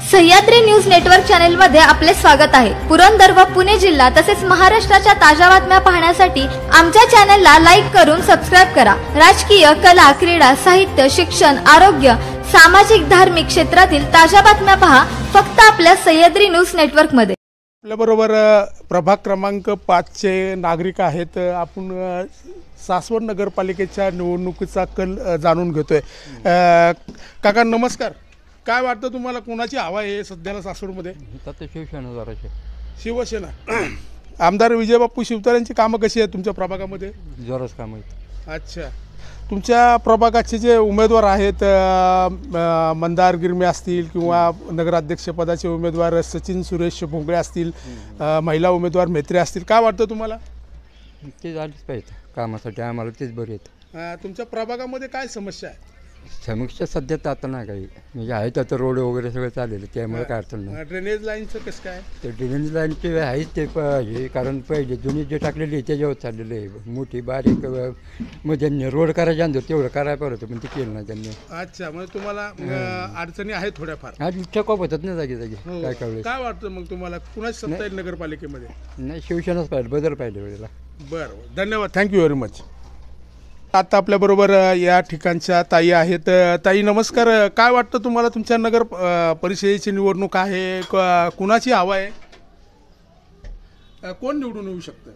Sahyadri news network channel मध्ये आपले स्वागत आहे। पुरंदर व पुणे जिल्हा तसेच महाराष्ट्राच्या ताज्या बातम्या पाहण्यासाठी आमच्या चॅनलला लाईक करून सबस्क्राइब करा। राजकीय, कला, क्रीडा, साहित्य, शिक्षण, आरोग्य, सामाजिक, धार्मिक क्षेत्रातील ताज्या बातम्या पहा फक्त आपल्या सह्याद्री न्यूज नेटवर्क मध्ये। आपल्याबरोबर प्रभाग क्रमांक 5 चे नागरिक आहेत। आपण सासवड नगरपालिकेच्या निवडणुकीचा कल जाणून घेतोय। काका नमस्कार, काय वाटतं तुम्हाला कोणाची हवा आहे सध्याला सासवडमध्ये? शिवसेना। आमदार विजयबापू शिवतारेंची कामं कशी आहेत तुमच्या प्रभागामध्ये? जोरच काम आहेत। अच्छा, तुमच्या प्रभागाचे जे उमेदवार आहेत मंदार गिरमे असतील किंवा नगराध्यक्षपदाचे उमेदवार सचिन सुरेश भोंगळे असतील, महिला उमेदवार मेत्रे असतील, काय वाटतं तुम्हाला? ते झालीच पाहिजे कामासाठी, आम्हाला तेच बरे आहेत। तुमच्या प्रभागामध्ये काय समस्या आहे? समस्या सध्या तर आता नाही काही, म्हणजे आहेत आता रोड वगैरे सगळं चाललेलं, त्यामुळे काय अडचण नाही। ड्रेनेज लाईनचं कसं काय? ते ड्रेनेज लाईनचे आहेच ते हे, कारण पहिले जुनी जे टाकलेली आहे त्याच्यावर चाललेलं आहे, मोठी बारीक म्हणजे रोड करायचे आणतो तेवढं करायला पाहिजे पण ते केलं नाही त्यांनी। अच्छा, म्हणजे तुम्हाला अडचणी आहेत थोड्याफार? आज ठेकॉप होतात ना जागी जागी। काय कळलं काय वाटतं मग तुम्हाला कुणाची सत्ता येईल नगरपालिकेमध्ये? नाही, शिवसेनाच पाहिजे, बदल पाहिजे वेळेला। बरं, धन्यवाद, थँक्यू व्हेरी मच। आता आपल्याबरोबर या ठिकाणच्या ताई आहेत। ताई नमस्कार, काय वाटतं तुम्हाला तुमच्या नगर परिषदेची निवडणूक आहे, कुणाची हवा आहे, कोण निवडून येऊ शकतं?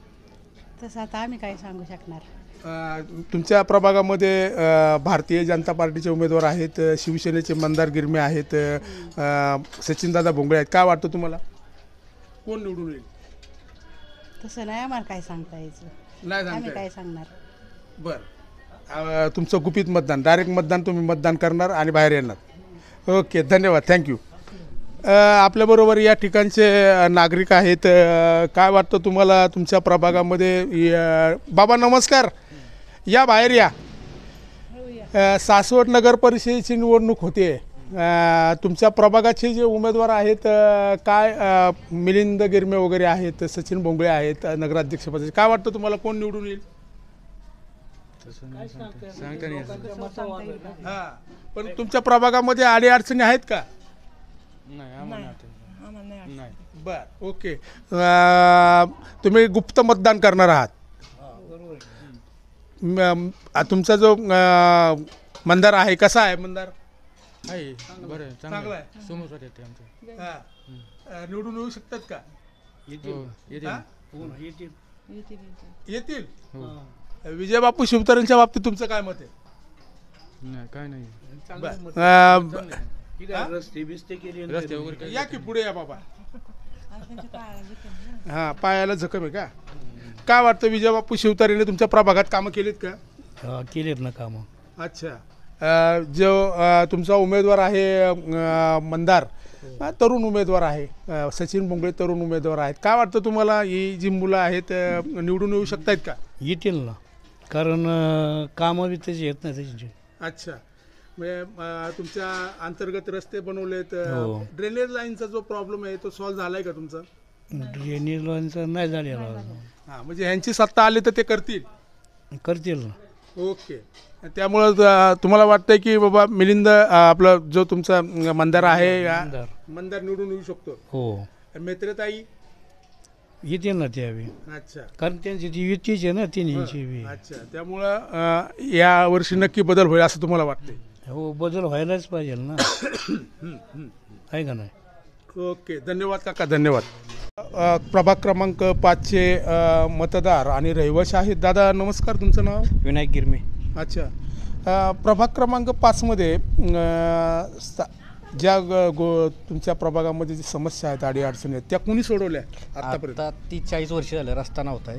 तसं आता आम्ही काय सांगू शकणार। तुमच्या प्रभागामध्ये भारतीय जनता पार्टीचे उमेदवार आहेत, शिवसेनेचे मंदार गिरमे आहेत, सचिनदादा भोंगळे आहेत, काय वाटतं तुम्हाला कोण निवडून येईल? तसं नाही आम्हाला काय सांगता यायचं, नाही आम्ही सांगता काय सांगणार। बरं, तुमचं गुपित मतदान, डायरेक्ट मतदान, तुम्ही मतदान करणार आणि बाहेर येणार। ओके, धन्यवाद, थँक्यू। आपल्याबरोबर या ठिकाणचे नागरिक आहेत। काय वाटतं तुम्हाला तुमच्या प्रभागामध्ये? बाबा नमस्कार, या बाहेर या। सासवड नगर परिषदेची निवडणूक होते, तुमच्या प्रभागाचे जे उमेदवार आहेत काय मिलिंद गिरमे वगैरे आहेत, सचिन भोंगळे आहेत नगराध्यक्षपदाचे, काय वाटतं तुम्हाला कोण निवडून येईल? हां, पण तुमच्या प्रभागामध्ये अडी अडचणी आहेत का? नाही। बर, ओके, तुम्ही गुप्त मतदान करणार आहात। तुमचा जो मंदार आहे कसा आहे? मंदार आहे, बरं, चांगला आहे, समोर येते आमचं। हां, निवडून येऊ शकतात का? येतील। विजयबापू शिवतारेंच्या बाबतीत तुमचं काय मत आहे? नाही, काय नाही, रस्ते वगैरे या की पुढे या बाबा। हां, पायाला जखम आहे का? काय वाटतं विजयबापू शिवतारेने तुमच्या प्रभागात कामं केलीत का? केलेत ना कामं। अच्छा, जो तुमचा उमेदवार आहे मंदार, तरुण उमेदवार आहे, सचिन भोंगळे तरुण उमेदवार आहेत, काय वाटतं तुम्हाला ही जी मुलं आहेत निवडून येऊ शकतायत का? येतील ना, कारण कामं बी त्याची येत नाही त्याची। अच्छा, म्हणजे तुमच्या अंतर्गत रस्ते बनवलेत, ड्रेनेज लाईनचा जो प्रॉब्लेम आहे तो सॉल्व्ह झालाय का तुमचा? ड्रेनेज लाईनचा नाही झालेला। हां, म्हणजे ह्यांची सत्ता आली तर ते करतील ना। ओके, त्यामुळं तुम्हाला वाटतंय की बाबा मिलिंद आपला जो तुमचा मंदार आहे मंदार निवडून येऊ शकतो? हो। मेत्रेताई येतील ना त्यावेळी। अच्छा, कारण त्यांची ती युतीच आहे ना तिन्हीची। अच्छा, त्यामुळं या वर्षी नक्की बदल होईल असं तुम्हाला वाटतंय? हो, बदल व्हायलाच पाहिजे ना, आहे का नाही? ओके, धन्यवाद काका, धन्यवाद। प्रभाग क्रमांक 5 चे मतदार आणि रहिवासी आहेत। दादा नमस्कार, तुमचं नाव? विनायक गिरमे। अच्छा, प्रभाग क्रमांक 5 मध्ये ज्या तुमच्या प्रभागामध्ये जी समस्या आहेत, अडी अडचणी आहेत, त्या कुणी सोडवल्या आतापर्यंत? आता 30-40 वर्ष झालं रस्ता नव्हता,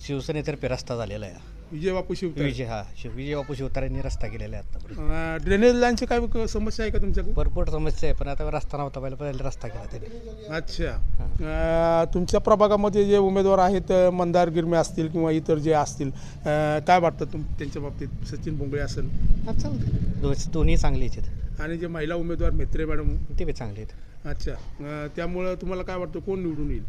शिवसेनेतर्फे रस्ता झालेला आहे। विजयबापू शिवतारे, विजयबापू शिवतारेंनी रस्ता केलेला आहे आतापर्यंत। ड्रेनेज लाईनची काय समस्या आहे का तुमच्याकडे? भरपूर समस्या आहे, पण आता रस्ता नव्हता, पहिला रस्ता केला त्यांनी। अच्छा, तुमच्या प्रभागामध्ये जे उमेदवार आहेत मंदार गिरमे असतील किंवा इतर जे असतील, काय वाटतं त्यांच्या बाबतीत? सचिन भोंगळे असेल, दोन्ही चांगले आहेत, आणि जे महिला उमेदवार मेत्रे मॅडम ते बी चांगले आहेत। अच्छा, त्यामुळं तुम्हाला काय वाटतं कोण निवडून येईल?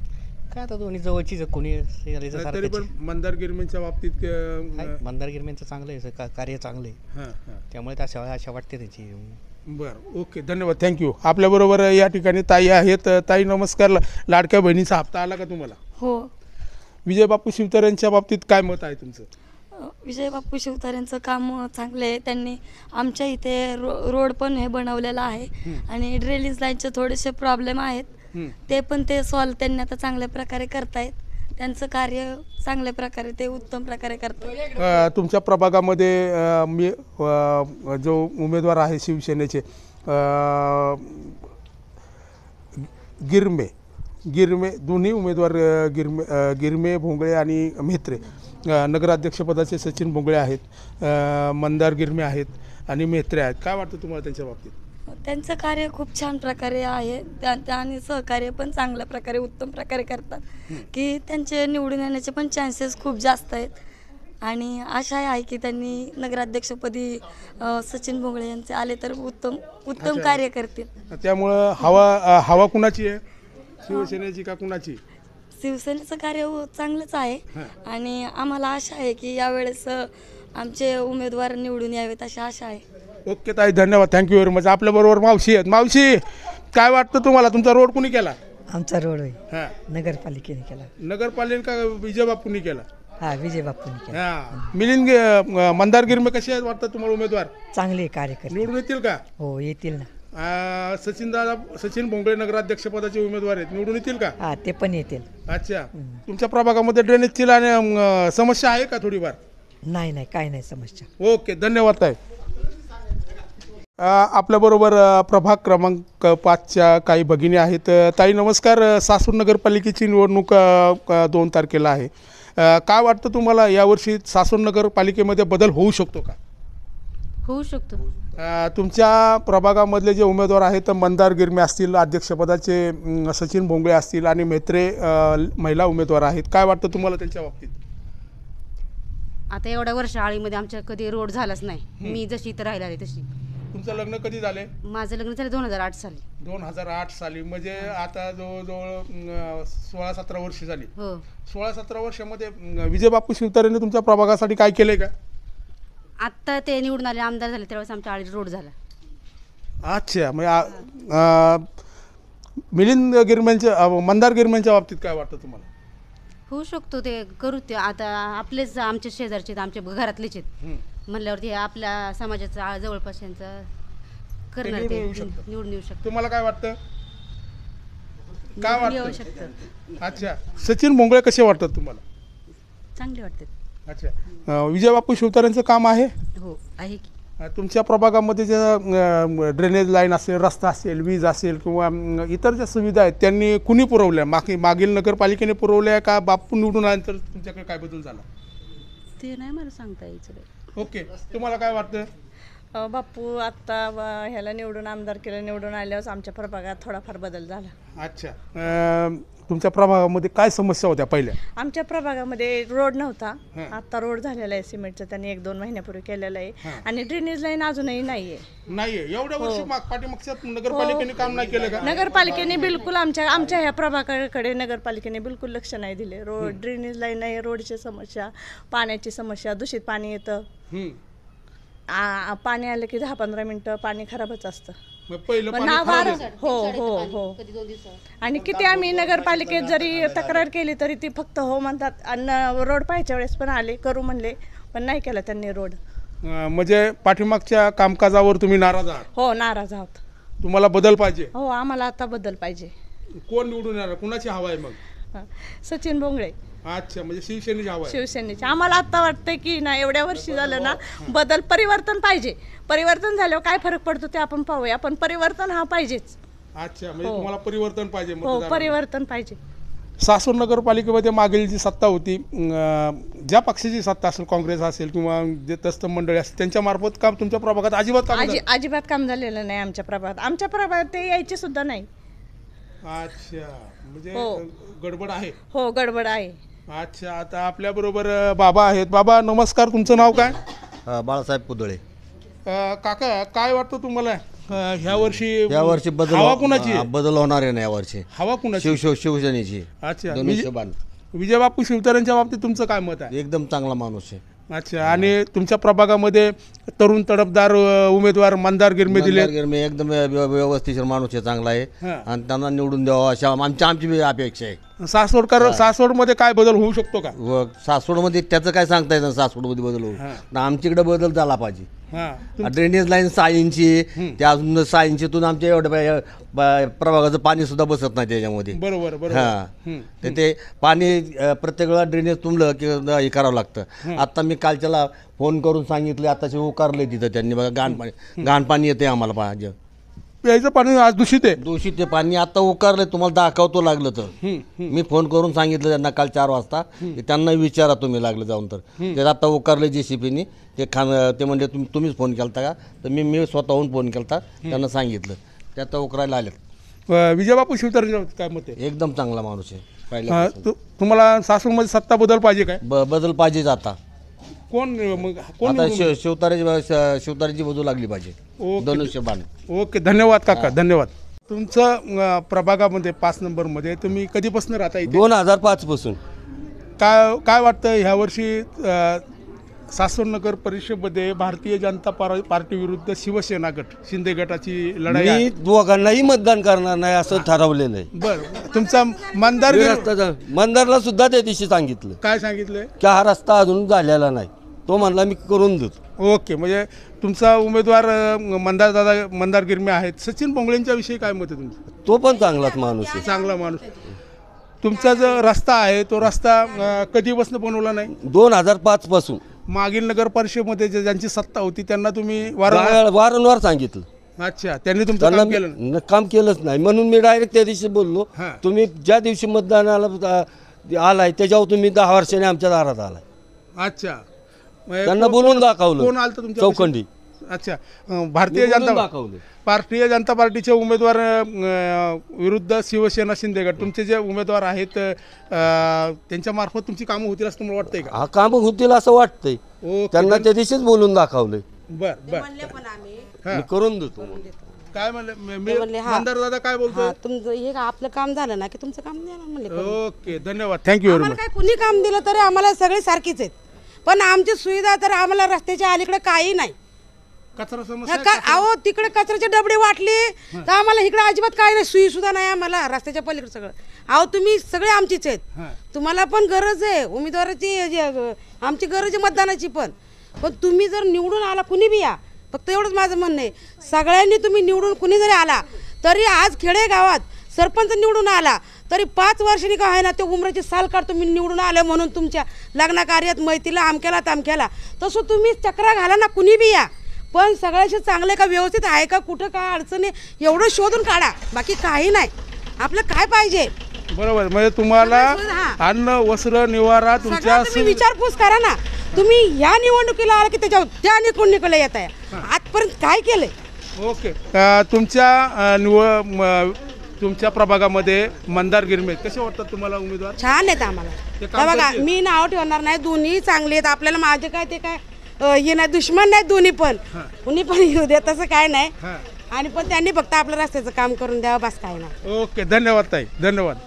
काय आता दोन्ही जवळचीच कोणी तरी पण मंदार गिरमेंच्या बाबतीत मंदार गिरमेंचं चांगलं आहे, कार्य चांगलं आहे, त्यामुळे त्या आशा वाटते त्याची। बरं, ओके, धन्यवाद, थँक्यू. आपल्याबरोबर या ठिकाणी ताई आहेत. ताई नमस्कार. लाडक्या बहिणीचा हप्ता आला का तुम्हाला? हो. विजय बापू शिवतारेंच्या बाबतीत काय मत आहे तुमचं? विजय बापू शिवतारेंचं काम चांगलं आहे. त्यांनी आमच्या इथे रोड पण हे बनवलेला आहे आणि ड्रेनेज लाईनचे थोडेसे प्रॉब्लेम आहेत ते पण ते सॉल्व त्यांनी आता चांगल्या प्रकारे करतायत. त्यांचं कार्य चांगल्या प्रकारे ते उत्तम प्रकारे करतात. तुमच्या प्रभागामध्ये मी जो उमेदवार आहे शिवसेनेचे गिरमे दोन्ही उमेदवार गिरमे भोंगळे आणि म्हेत्रे, नगराध्यक्षपदाचे सचिन भोंगळे आहेत, मंदार गिरमे आहेत आणि म्हेत्रे आहेत. काय वाटतं तुम्हाला त्यांच्या बाबतीत? त्यांचं कार्य खूप छान प्रकारे आहे आणि सहकार्य पण चांगल्या प्रकारे उत्तम प्रकारे करतात की त्यांचे निवडून येण्याचे पण चान्सेस खूप जास्त आहेत आणि आशा आहे की त्यांनी नगराध्यक्षपदी सचिन भोंगळे यांचे आले तर उत्तम कार्य करतील. त्यामुळं हवा कुणाची आहे, शिवसेनेची का कुणाची? शिवसेनेचं कार्य चांगलंच आहे आणि आम्हाला आशा आहे की यावेळेस आमचे उमेदवार निवडून यावेत अशी आशा आहे. ओके ताई, धन्यवाद, थँक्यू व्हेरी मच. आपल्याबरोबर मावशी आहेत. मावशी, काय वाटतं तुम्हाला? तुमचा रोड कुणी केला? आमचा रोड होय हां, नगरपालिकेने केला. नगरपालिका का विजय बापूंनी केला? हा, विजय बापूंनी केला. हां. मिलिंद मंदार गिरमे कसे आहेत वाटतं तुम्हाला उमेदवार? चांगले कार्यकर्ते निवडून येतील का? हो, येतील ना. सचिन भोंगळे नगराध्यक्षपदाचे उमेदवार आहेत, निवडून येतील का? हा, ते पण येतील. अच्छा. तुमच्या प्रभागामध्ये ड्रेनेजची समस्या आहे का थोडीफार? नाही, काय नाही समस्या. ओके, धन्यवाद ताई. आपल्याबरोबर प्रभाग क्रमांक 5च्या काही भगिनी आहेत. ताई नमस्कार. सासूर नगरपालिकेची निवडणूक 2 तारखेला आहे. काय वाटतं तुम्हाला यावर्षी सासूर नगरपालिकेमध्ये बदल होऊ शकतो का? होऊ शकतो. तुमच्या प्रभागामधले जे उमेदवार आहेत मंदार गिरमे असतील अध्यक्षपदाचे, सचिन भोंगळे असतील आणि म्हेत्रे महिला उमेदवार आहेत. काय वाटतं तुम्हाला त्यांच्या बाबतीत? आता एवढ्या वर्ष आळीमध्ये आमच्या कधी रोड झालाच नाही. मी जशी इथं राहिला आहे तशी. तुमचं लग्न कधी झाले? माझं लग्न झालं 2008 साली. 2008 साली, म्हणजे आता जवळजवळ 16-17 वर्ष झाली. हो. 16-17 वर्षामध्ये विजय बापू शिवतारेंनी तुमच्या प्रभागासाठी काय केलंय का? आत्ता ते निवडून आले, आमदार झाले, त्यावेळेस आमच्या आळीत रोड झाला. अच्छा. म्हणजे मिलिंद गिरम्यांच्या मंदार गिरम्यांच्या बाबतीत काय वाटतं तुम्हाला? होऊ शकतो, ते करू. ते आता आपलेच आमच्या शेजारचे घरातलेच आहेत म्हणल्यावरती आपल्या समाजाचा जवळपास यांचा करणार, ते निवडून येऊ शकतो. तुम्हाला काय वाटतं? काय येऊ वाटतं? शकतं. अच्छा. सचिन भोंगळे कसे वाटतात तुम्हाला? चांगले वाटते. अच्छा. विजय बापू शिवतारेंचं काम आहे? हो, आहे की. तुमच्या प्रभागामध्ये ज्या ड्रेनेज लाईन असेल, रस्ता असेल, वीज असेल किंवा इतर ज्या सुविधा आहेत त्यांनी कुणी पुरवल्या? मागील नगरपालिकेने पुरवल्या का बापू निवडून आल्यानंतर तुमच्याकडे काय बदल झाला? ते नाही मला सांगता यायचं. ओके, तुम्हाला काय वाटतं? बापू आत्ता ह्याला निवडून आमदार केलं, निवडून आल्यावर आमच्या प्रभागात थोडाफार बदल झाला. अच्छा. तुमच्या प्रभागामध्ये काय समस्या होत्या पहिल्या? आमच्या प्रभागामध्ये रोड नव्हता, आता रोड झालेला आहे सिमेंटचा. त्यांनी 1-2 महिन्यापूर्वी केलेला आहे आणि ड्रेनेज लाईन अजूनही नाहीये. एवढ्या वर्षी पाठीमागच्या नगरपालिकेने काम नाही केलं का? नगरपालिकेने बिलकुल आमच्या ह्या प्रभागाकडे नगरपालिकेने बिलकुल लक्ष नाही दिले. रोड, ड्रेनेज लाईन नाही, रोडची समस्या, पाण्याची समस्या, दूषित पाणी येतं. पाणी आलं की 10-15 मिनिटं पाणी खराबच असतं. हो. आणि किती आम्ही नगरपालिकेत जरी तक्रार केली तरी ती फक्त हो म्हणतात. आणि रोड पाहायच्या वेळेस पण आले, करू म्हणले, पण नाही केला त्यांनी रोड. म्हणजे पाठीमागच्या कामकाजावर तुम्ही नाराज आहात? हो, नाराज आहोत. तुम्हाला बदल पाहिजे? हो, आम्हाला आता बदल पाहिजे. कोण निवडून येणार? कुणाची हवा आहे मग? सचिन भोंगळे. अच्छा. म्हणजे शिवसेनेची हवा आहे? शिवसेनेची. आम्हाला आता वाटतंय की ना, एवढ्या वर्षी झालं ना, बदल, परिवर्तन पाहिजे. परिवर्तन झाल्यावर काय फरक पडतो ते आपण पाहूया, पण परिवर्तन हा पाहिजेच. अच्छा. म्हणजे तुम्हाला परिवर्तन पाहिजे? हो, परिवर्तन पाहिजे. सासूर नगरपालिकेमध्ये मागील जी सत्ता होती, ज्या पक्षाची सत्ता असेल, काँग्रेस असेल किंवा जे तस्त मंडळी असेल, त्यांच्या मार्फत काम तुमच्या प्रभागात अजिबात काम झालेलं नाही. आमच्या प्रभागात ते यायचे सुद्धा नाही. अच्छा. म्हणजे गडबड आहे? हो, गडबड आहे. अच्छा. आता आपल्या बरोबर बाबा आहेत. बाबा नमस्कार. तुमचं नाव काय? बाळासाहेब पुदळे. काका, काय वाटतं तुम्हाला ह्या वर्षी बदल हवा कुणाची? बदल होणार आहे ना यावर्षी? हवा कुणाची? शिवसेनेची. अच्छा. दोन्ही हिशोबाने. विजय बापू शिवतारेंच्या बाबतीत तुमचं काय मत आहे? एकदम चांगला माणूस आहे. अच्छा. आणि तुमच्या प्रभागामध्ये तरुण तडफदार उमेदवार मंदार गिरमे दिले. एकदम व्यवस्थित माणूस आहे, चांगला आहे आणि त्यांना निवडून द्यावं अशा आमची बी अपेक्षा आहे. सासवडमध्ये काय बदल होऊ शकतो का? सासवडमध्ये त्याचं काय सांगता येतं, सासवडमध्ये बदल होऊ आमच्याकडे बदल झाला पाहिजे. ड्रेनेज लाईन 6 इंची, त्या अजून 6 इंचीतून आमच्या एवढं प्रभागाचं पाणी सुद्धा बसत नाही त्याच्यामध्ये. बरोबर. तर ते पाणी प्रत्येक वेळा ड्रेनेज तुंबलं की हे करावं लागतं. आता मी कालच्याला फोन करून सांगितले, आताचे उकारले तिथं त्यांनी, बघा घाण पाणी येते आम्हाला पाहिजे. प्यायचं पाणी आज दूषित आहे पाणी. आता उकारले, तुम्हाला दाखवतो लागलं तर. मी फोन करून सांगितलं त्यांना काल 4 वाजता, त्यांना विचारा तुम्ही लागलं जाऊन तर. ते आता उकारले JCPनी. ते म्हणजे तुम्हीच फोन केलता का? तर मी स्वतःहून फोन केलता, त्यांना सांगितलं, ते आता उकरायला आलेत. विजयबापू शिवतारे काय मत आहे? एकदम चांगला माणूस आहे पहिला. तुम्हाला सासवडमध्ये सत्ता बदल पाहिजे काय? बदल पाहिजेच आता. कोण आता शिवतारेची बाजू लागली पाहिजे. धनुष्यबाण. ओके, धन्यवाद काका, धन्यवाद. तुमचं प्रभागामध्ये 5 नंबरमध्ये तुम्ही कधीपासून राहता इथे? 2005 पासून. काय वाटतं ह्या वर्षी सासवड नगर परिषदेमध्ये भारतीय जनता पार्टी विरुद्ध शिवसेना गट, शिंदे गटाची लढाई आहे? मी दोघांनाही मतदान करणार नाही असं ठरवलेलं आहे. बरं. तुमचा मंदारला सुद्धा त्या दिवशी सांगितलं. काय सांगितलंय? की हा रस्ता अजून झालेला नाही, तो म्हणला मी करून देतो. ओके, म्हणजे तुमचा उमेदवार मंदार गिरमे आहेत. सचिन बोंगळेंच्या विषयी काय मत आहे तुमचं? तो पण चांगलाच माणूस आहे. चांगला माणूस. तुमचा जो रस्ता आहे तो रस्ता कधीपासून बनवला नाही? 2005 पासून. मागील नगर परिषदेमध्ये ज्यांची सत्ता होती त्यांना तुम्ही वारंवार सांगितलं. अच्छा, त्यांनी तुमचं काम केलं? काम केलंच नाही, म्हणून मी डायरेक्ट त्या दिवशी बोललो, तुम्ही ज्या दिवशी मतदानाला आलाय त्याच्यावर तुम्ही 10 वर्षांनी आमच्या दारात आलाय. अच्छा. त्यांना बोलून दाखवलं. कोण आलं तुमच्या चौखंडी? अच्छा. भारतीय जनता पार्टीचे उमेदवार विरुद्ध शिवसेना शिंदे गट, तुमचे जे उमेदवार आहेत त्यांच्या मार्फत तुमची कामं होतील असं तुम्हाला वाटतंय का? हा, कामं होतील असं वाटतंय. त्यांना त्या दिवशीच बोलून दाखवलंय. बर करून देतो. काय म्हणले मंदार दादा? काय बोलतो? तुमचं हे आपलं काम झालं ना की तुमचं काम द्या म्हणले. ओके, धन्यवाद, थँक्यू व्हेरी मच. काय कुणी काम दिलं तरी आम्हाला सगळे सारखीच आहेत, पण आमची सुविधा तर आम्हाला रस्त्याच्या अलीकडे काही नाही. कचरा समस्या? अहो, तिकडे कचऱ्याची डबडी वाटली तर आम्हाला इकडे अजिबात काही नाही, सुई सुद्धा नाही आम्हाला रस्त्याच्या पलीकडे सगळं. अहो, तुम्ही सगळे आमचीच आहेत, तुम्हाला पण गरज आहे उमेदवाराची, आमची गरज आहे मतदानाची पण तुम्ही जर निवडून आला, कुणी बी या, फक्त एवढंच माझं म्हणणं आहे, सगळ्यांनी तुम्ही निवडून कुणी जरी आला तरी आज खेडेगावात सरपंच निवडून आला तरी 5 वर्षांनी का आहे ना ते उमराची साल काढतो मी निवडून आलं म्हणून तुमच्या लग्न कार्यात मैतीला आमक्याला तामक्याला. तसं तुम्ही चक्रा घाला ना, कुणी बी या, पण सगळ्याशी चांगले का, व्यवस्थित आहे का, कुठं काय अडचणी एवढं शोधून काढा, बाकी काही नाही. आपलं काय पाहिजे? बरोबर. म्हणजे तुम्हाला अन्न, वस्त्र, निवारा तुमच्या विचारपूस करा ना. तुम्ही या निवडणुकीला आला की त्याच्यावर त्या निवडणुकीला येत आहे, आजपर्यंत काय केलंय? ओके. तुमच्या प्रभागामध्ये मंदार गिरमे कसे वाटतात तुम्हाला उमेदवार? छान आहेत आम्हाला. बघा, मी नाव ठेवणार नाही, दोन्ही चांगले आहेत आपल्याला. माझे काय ते काय हे नाही, दुश्मन नाही दोन्ही पण, कुणी पण येऊ दे, तसं काय नाही. आणि पण त्यांनी फक्त आपल्या रस्त्याचं काम करून द्यावं, बस काय नाही. ओके, धन्यवाद ताई, धन्यवाद.